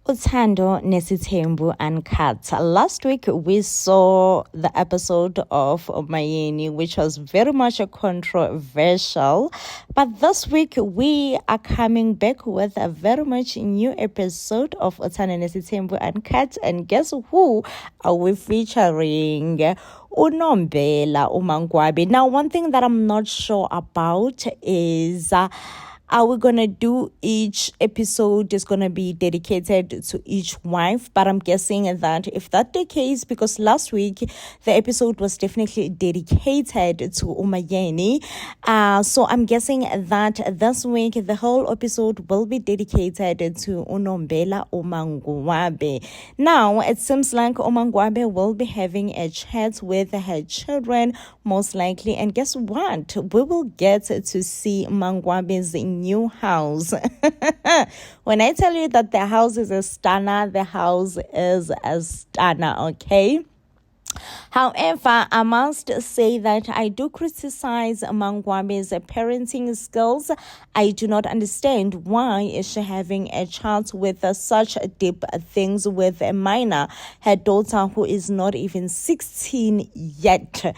Uthando Nesithembu Uncut. Last week we saw the episode of Mayeni, which was very much controversial. But this week we are coming back with a very much new episode of Uthando Nesithembu Uncut. And guess who are we featuring? Unombela Umangwabi. Now, one thing that I'm not sure about is are we gonna do each episode is gonna be dedicated to each wife? But I'm guessing that if that's the case, because last week the episode was definitely dedicated to Umayeni, so I'm guessing that this week the whole episode will be dedicated to Unombela Umangwabe. Now it seems like Umangwabe will be having a chat with her children most likely, and guess what? We will get to see Mangwabe's new house. When I tell you that the house is a stunner, the house is a stunner, okay? However, I must say that I do criticize Mangwabe's parenting skills. I do not understand why is she having a child with such deep things with a minor, her daughter who is not even 16 yet.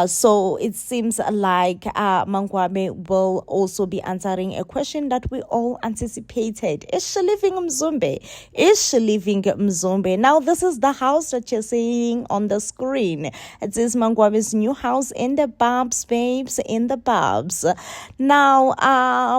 So it seems like Mangwabe will also be answering a question that we all anticipated. Is she living in Mzumbe? Is she living in Mzumbe? Now, this is the house that you're seeing on the screen. It says Mangwabe's new house in the Babs, babes, in the Babs. Now,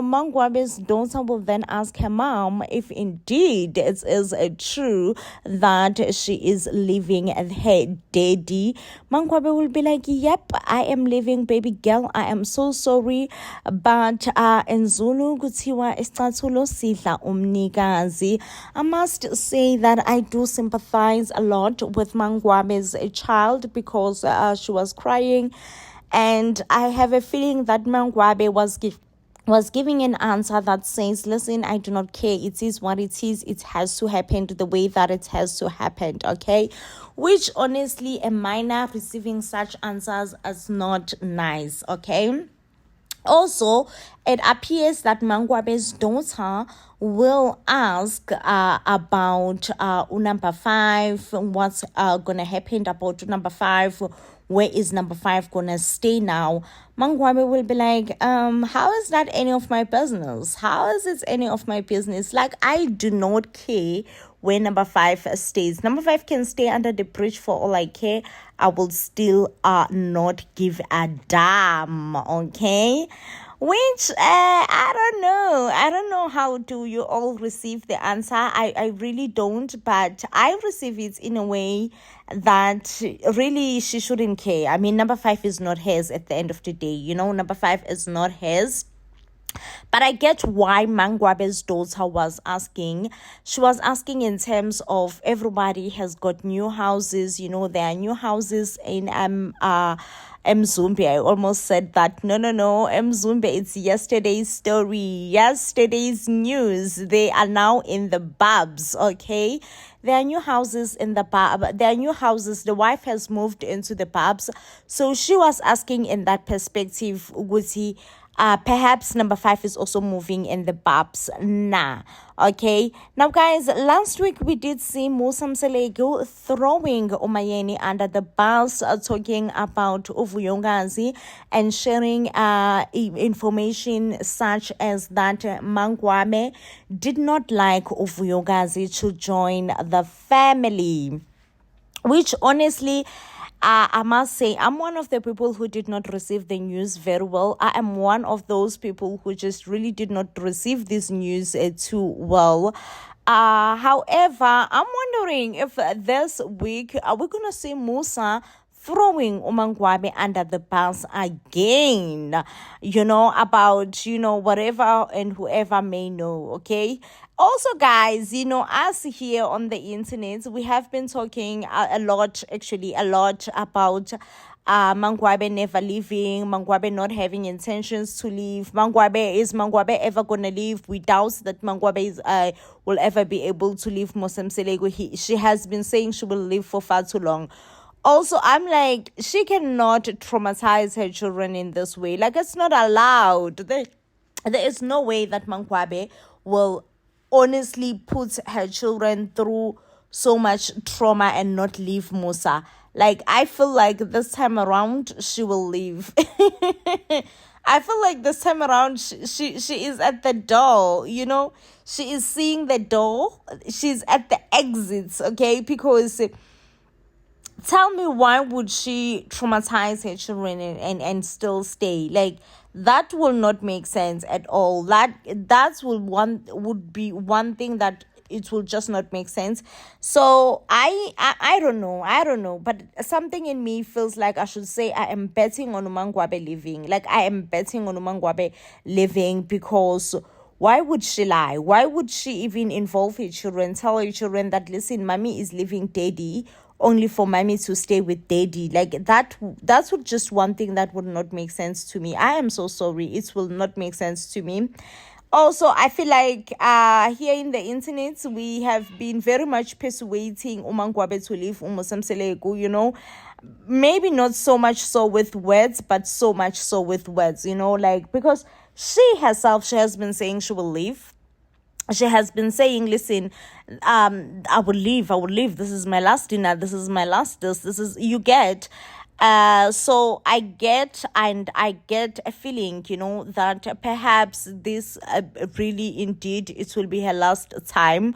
Mangwabe's daughter will then ask her mom if indeed it is true that she is living at her daddy. Mangwabe will be like, yep, I am living, baby girl. I am so sorry. But in Zulu, kuthiwa isicathulo sidla umnikazi. I must say that I do sympathize a lot with Mangwabe's child because she was crying, and I have a feeling that Mangwabe was giving an answer that says, listen, I do not care. It is what it is. It has to happen the way that it has to happen, okay? Which honestly, a minor receiving such answers is not nice, okay? Also, it appears that Mangwabe's daughter will ask about number 5, what's going to happen about number 5, where is number 5 going to stay now. Mangwabe will be like, how is that any of my business? How is it any of my business? Like, I do not care where number 5 stays. Number 5 can stay under the bridge for all I care. I will still not give a damn, okay? Which I don't know how do you all receive the answer. I really don't, but I receive it in a way that really she shouldn't care. I mean, number 5 is not hers at the end of the day, number 5 is not hers. But I get why Mangwabe's daughter was asking. She was asking in terms of everybody has got new houses. There are new houses in Mzumbe. I almost said that. No. Mzumbe, it's yesterday's story, yesterday's news. They are now in the Babs, okay? There are new houses in the Babs. There are new houses. The wife has moved into the Babs. So she was asking in that perspective, Uguti, perhaps number 5 is also moving in the Babs. Okay. Now, guys, last week we did see Musa Mselegu throwing Umayeni under the bus, talking about Uvuyongazi and sharing information such as that Mangwabe did not like Uvuyongazi to join the family, which honestly, I must say, I'm one of the people who did not receive the news very well. I am one of those people who just really did not receive this news too well. However, I'm wondering if this week, are we going to see Musa throwing Umangwabe under the bus again, about, whatever and whoever may know, okay? Also, guys, us here on the internet, we have been talking a lot about Mangwabe never leaving, Mangwabe not having intentions to leave. Is Mangwabe ever gonna leave? We doubt that Mangwabe will ever be able to leave Musa Mselegu. She has been saying she will live for far too long. Also, I'm like, she cannot traumatize her children in this way. Like, it's not allowed. There is no way that Mangwabe will honestly put her children through so much trauma and not leave Musa. Like, I feel like this time around she will leave. I feel like this time around she is at the door, she is seeing the door, she's at the exits, okay? Because tell me, why would she traumatize her children and still stay? Like, that will not make sense at all. Would be one thing that it will just not make sense. So I don't know, but something in me feels like I should say I am betting on Umangwabe living. Like, I am betting on Umangwabe living, because why would she lie? Why would she even involve her children, tell her children that, listen, mommy is leaving daddy, only for mommy to stay with daddy? Like, that's just one thing that would not make sense to me. I am so sorry, it will not make sense to me. Also, I feel like here in the internet we have been very much persuading Umangwabe to leave Umusamselegu, maybe not so much so with words, but so much so with words, like, because she herself, she has been saying she will leave. She has been saying, listen, I will leave. This is my last dinner. This is my last this is, you get. So I get a feeling, that perhaps this really indeed it will be her last time.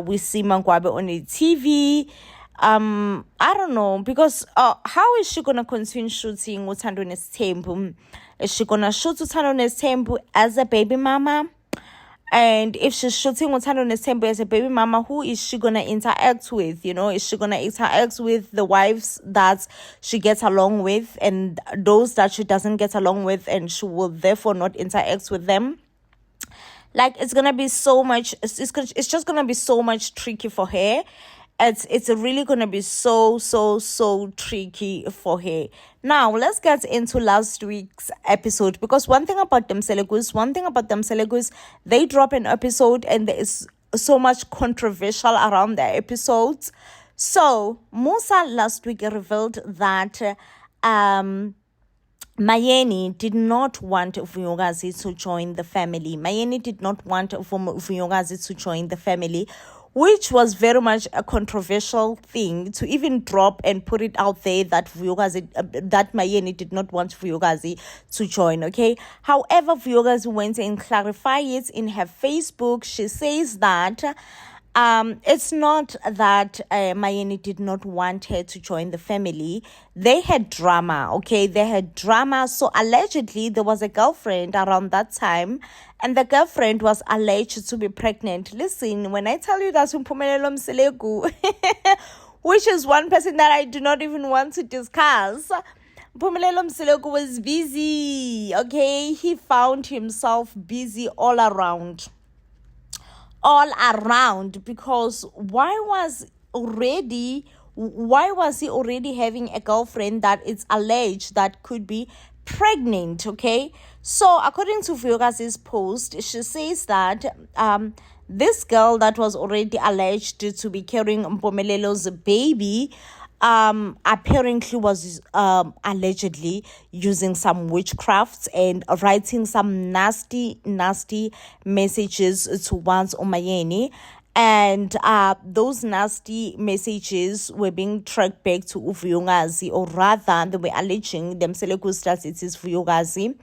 We see Mangwabe on a TV. I don't know, because how is she gonna continue shooting Uthando Nesithembu? Is she gonna shoot Uthando Nesithembu as a baby mama? And if she's shooting Uthando Nesithembu as a baby mama, who is she gonna interact with? Is she gonna interact with the wives that she gets along with, and those that she doesn't get along with, and she will therefore not interact with them? Like, it's gonna be so much. It's just gonna be so much tricky for her. It's really gonna be so tricky for her. Now let's get into last week's episode, because one thing about them Selegus, they drop an episode and there is so much controversial around their episodes. So Musa last week revealed that Mayeni did not want Vuyokazi to join the family. Mayeni did not want Vuyokazi to join the family, which was very much a controversial thing to even drop and put it out there, that that Mayeni did not want Vuyokazi to join, okay? However, Vuyokazi went and clarified it in her Facebook. She says that it's not that Mayeni did not want her to join the family. They had drama, okay? They had drama. So allegedly, there was a girlfriend around that time, and the girlfriend was alleged to be pregnant. Listen, when I tell you that Mpumelelo Mselegu, which is one person that I do not even want to discuss, Mpumelelo Mselegu was busy, okay? He found himself busy all around, because why was he already having a girlfriend that it's alleged that could be pregnant, okay? So according to Vuyokazi's post, she says that this girl that was already alleged to be carrying Mpumelele's baby apparently was allegedly using some witchcraft and writing some nasty messages towards Umayeni. And those nasty messages were being tracked back to Vuyokazi, or rather, they were alleging themselves that it is Vuyokazi.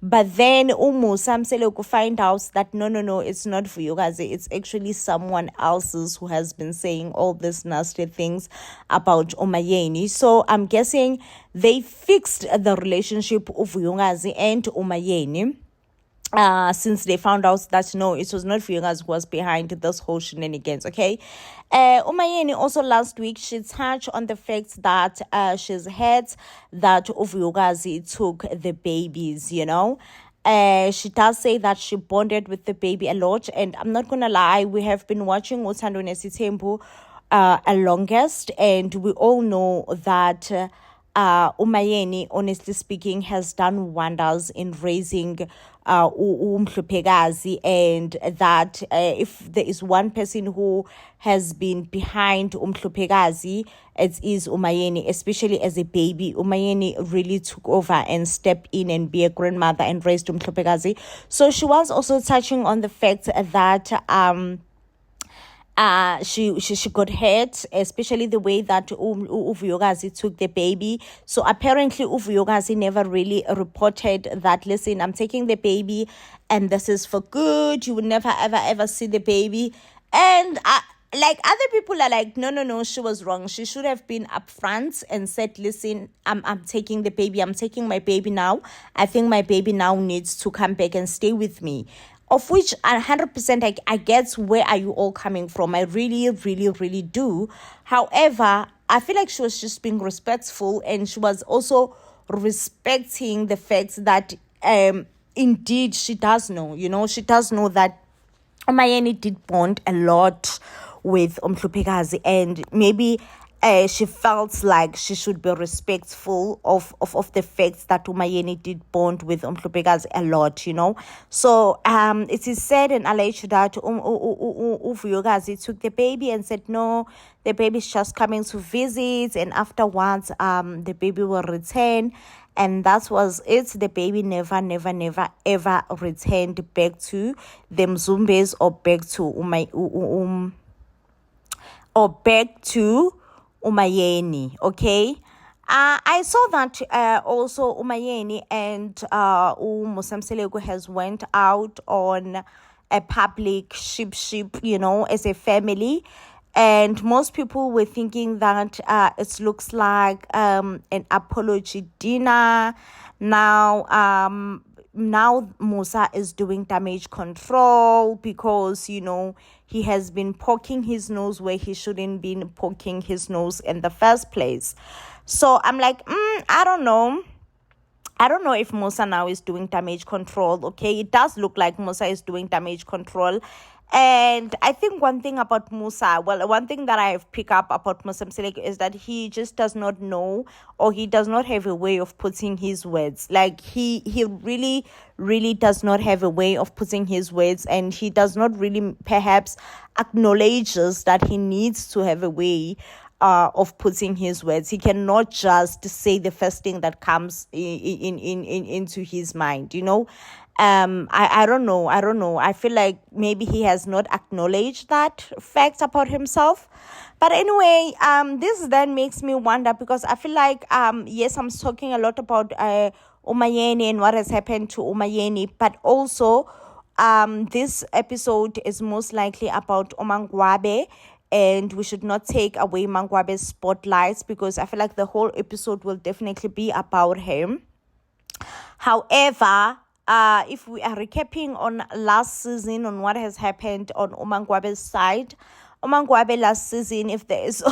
But then Musa Mseleko find out that no, it's not Vuyokazi. It's actually someone else's who has been saying all these nasty things about Umayeni. So I'm guessing they fixed the relationship of Vuyokazi and Umayeni. Since they found out that no, it was not Vuyokazi who was behind this whole shenanigans, okay? Umayeni also last week, she touched on the fact that she's heard that Vuyokazi took the babies, she does say that she bonded with the baby a lot, and I'm not gonna lie, we have been watching Uthando Nesithembu a longest, and we all know that Umayeni, honestly speaking, has done wonders in raising Umhluphekazi, and that if there is one person who has been behind Umhluphekazi, it is Umayeni, especially as a baby. Umayeni really took over and stepped in and be a grandmother and raised Umhluphekazi. So she was also touching on the fact that she got hurt, especially the way that Uvuyokazi took the baby. So apparently Uvuyokazi never really reported that, listen, I'm taking the baby and this is for good, you will never ever see the baby. And like other people are like, no, she was wrong. She should have been upfront and said, listen, I'm taking the baby, I'm taking my baby now. I think my baby now needs to come back and stay with me. Of which 100% I get where are you all coming from. I really, really, really do. However, I feel like she was just being respectful, and she was also respecting the fact that indeed she does know, she does know that Umayeni did bond a lot with Umhluphekazi, and maybe she felt like she should be respectful of the fact that Umayeni did bond with Umhluphekazi a lot, So it is said and alleged that Uvuyokazi took the baby and said, no, the baby's just coming to visit, and afterwards the baby will return. And that was it. The baby never ever returned back to the Mzumbes or back to Umayeni. Okay. I saw that also Umayeni and Musamseleko has went out on a public ship, as a family. And most people were thinking that it looks like an apology dinner. Now Musa is doing damage control because, he has been poking his nose where he shouldn't be poking his nose in the first place. So I'm like, I don't know. I don't know if Musa now is doing damage control. Okay, it does look like Musa is doing damage control. And I think one thing about Musa, one thing that I have picked up about Musa Mseleko is that he just does not know, or he does not have a way of putting his words. Like he really, really does not have a way of putting his words, and he does not really perhaps acknowledges that he needs to have a way of putting his words. He cannot just say the first thing that comes into his mind, I don't know. I feel like maybe he has not acknowledged that fact about himself. But anyway, this then makes me wonder, because I feel like yes, I'm talking a lot about Umayeni and what has happened to Umayeni, but also this episode is most likely about uMaNgcwabe, and we should not take away uMaNgcwabe's spotlights, because I feel like the whole episode will definitely be about him. However, if we are recapping on last season, on what has happened on uMaNgcwabe's side, uMaNgcwabe last season, if there is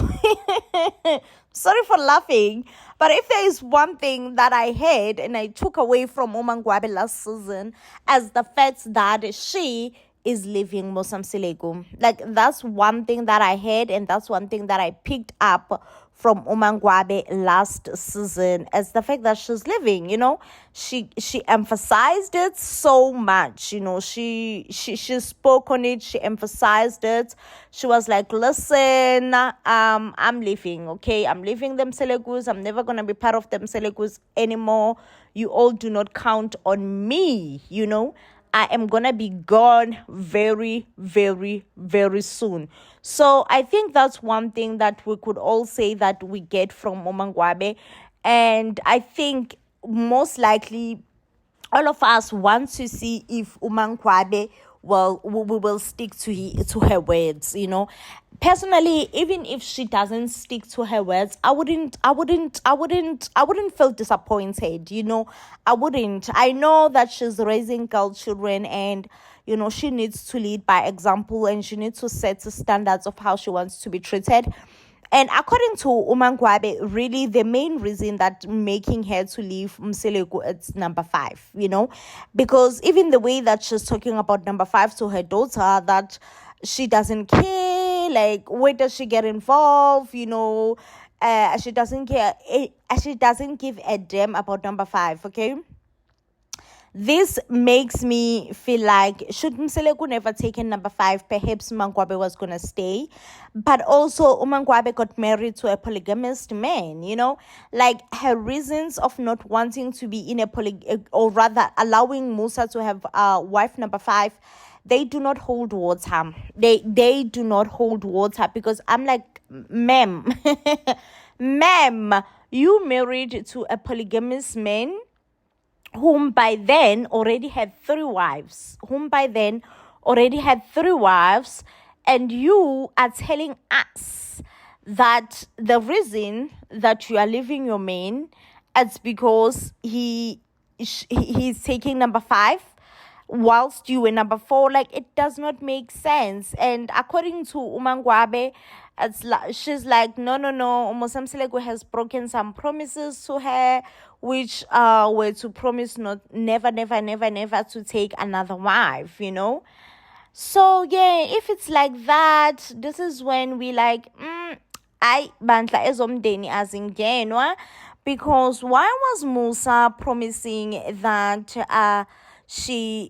sorry for laughing, but if there is one thing that I heard and I took away from uMaNgcwabe last season, as the fact that she is leaving Musamseleko. Like, that's one thing that I heard, and that's one thing that I picked up from uMaNgcwabe last season, as the fact that she's leaving. She emphasized it so much. She spoke on it. She emphasized it. She was like, listen, I'm leaving. Okay, I'm leaving them Selekus. I'm never gonna be part of them Selekus anymore. You all do not count on me. I am going to be gone very, very, very soon. So I think that's one thing that we could all say that we get from uMaNgcwabe. And I think most likely all of us want to see if uMaNgcwabe we will stick to her words. Personally, even if she doesn't stick to her words, I wouldn't feel disappointed. I wouldn't. I know that she's raising girl children, and she needs to lead by example, and she needs to set the standards of how she wants to be treated. And according to uMaNgcwabe, really the main reason that making her to leave Mseleko, it's number 5, because even the way that she's talking about number 5 to her daughter, that she doesn't care, like, where does she get involved, she doesn't care, she doesn't give a damn about number 5, okay? This makes me feel like should Mseleku never taken number 5, perhaps Mangwabe was gonna stay. But also Umangwabe got married to a polygamist man, like her reasons of not wanting to be in a or rather allowing Musa to have wife number 5, they do not hold water. They do not hold water, because I'm like, ma'am, ma'am, you married to a polygamous man whom by then already had 3 wives, and you are telling us that the reason that you are leaving your man, it's because he's taking number 5 whilst you were number 4. Like, it does not make sense. And according to Umangwabe, she's like, no, Mosamseleko has broken some promises to her, which were to promise never to take another wife, So yeah, if it's like that, this is when we like, I bandla ezomdeni azingenwa, because why was Musa promising that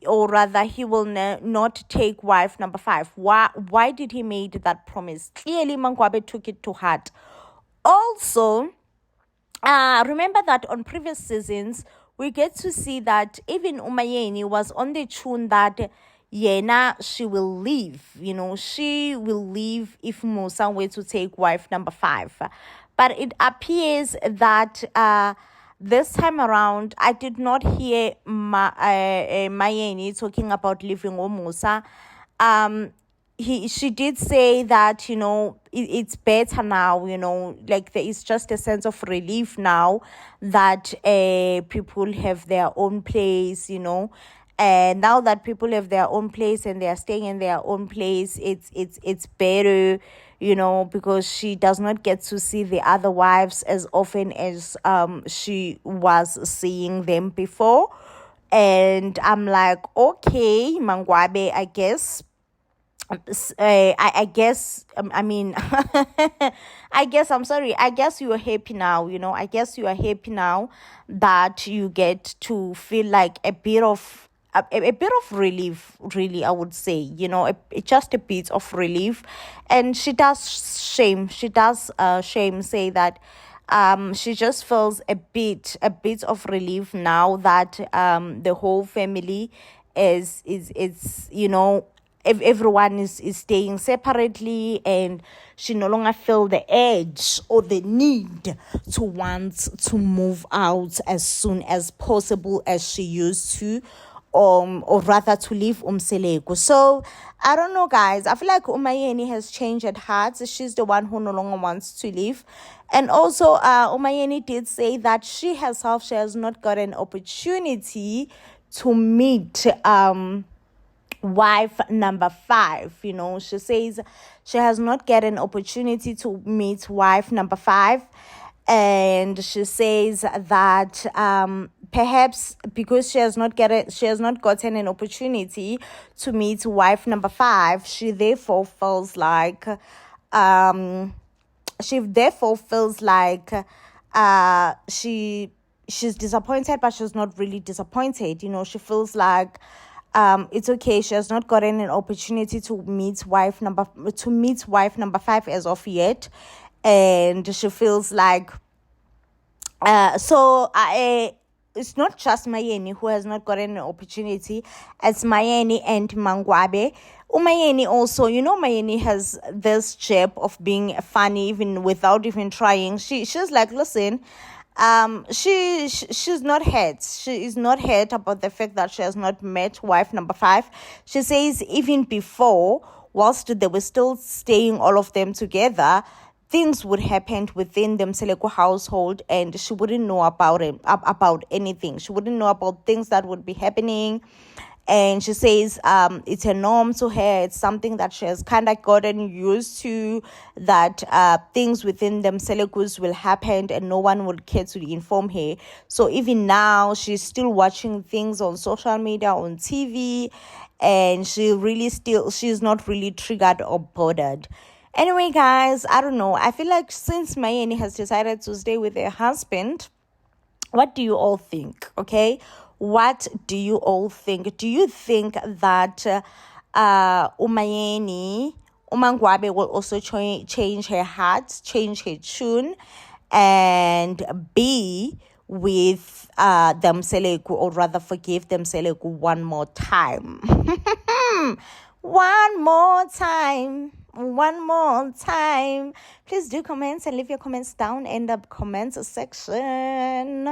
or rather he will not take wife number 5? Why did he made that promise? Clearly Mangwabe took it to heart. Also, remember that on previous seasons we get to see that even Umayeni was on the tune that Yena, she will leave, she will leave if Musa were to take wife number 5. But it appears that this time around, I did not hear Mayeni talking about leaving Musa. She did say that, it's better now, like there is just a sense of relief now that people have their own place, and now that people have their own place and they are staying in their own place, it's better, because she does not get to see the other wives as often as she was seeing them before. And I'm like, okay, Mangwabe, I guess. I guess, I mean, I'm sorry. I guess you are happy now, I guess you are happy now that you get to feel like a bit of relief, really, I would say, just a bit of relief. And she does shame say that she just feels a bit of relief now that the whole family is if everyone is staying separately, and she no longer feel the urge or the need to want to move out as soon as possible as she used to, or rather to leave Umseleko. So I don't know, guys. I feel like Umayeni has changed at heart. She's the one who no longer wants to leave. And also Umayeni did say that she herself, she has not got an opportunity to meet wife number 5. She says she has not get an opportunity to meet wife number 5, and she says that perhaps because she has not gotten an opportunity to meet wife number 5, she therefore feels like she's disappointed, but she's not really disappointed. She feels like it's okay. She has not gotten an opportunity to meet wife number 5 as of yet, and she feels like it's not just Mayeni who has not gotten an opportunity. It's Mayeni and Mangwabe. Umayeni also, Mayeni has this chip of being funny even without even trying. She's like, listen, she's not hurt. She is not hurt about the fact that she has not met wife number 5. She says even before, whilst they were still staying all of them together, things would happen within the Mseleko household, and she wouldn't know about anything. She wouldn't know about things that would be happening. And she says it's a norm to her. It's something that she has kind of gotten used to, that things within them Selekus will happen and no one will care to inform her. So even now, she's still watching things on social media, on TV, and she's not really triggered or bothered. Anyway, guys, I don't know. I feel like since Mayeni has decided to stay with her husband, what do you all think? Okay, What do you all think? Do you think that Umayeni, Umangwabe will also change her heart, change her tune, and be with Seleku, or rather forgive Seleku one more time? One more time. One more time. Please do comment and leave your comments down in the comments section.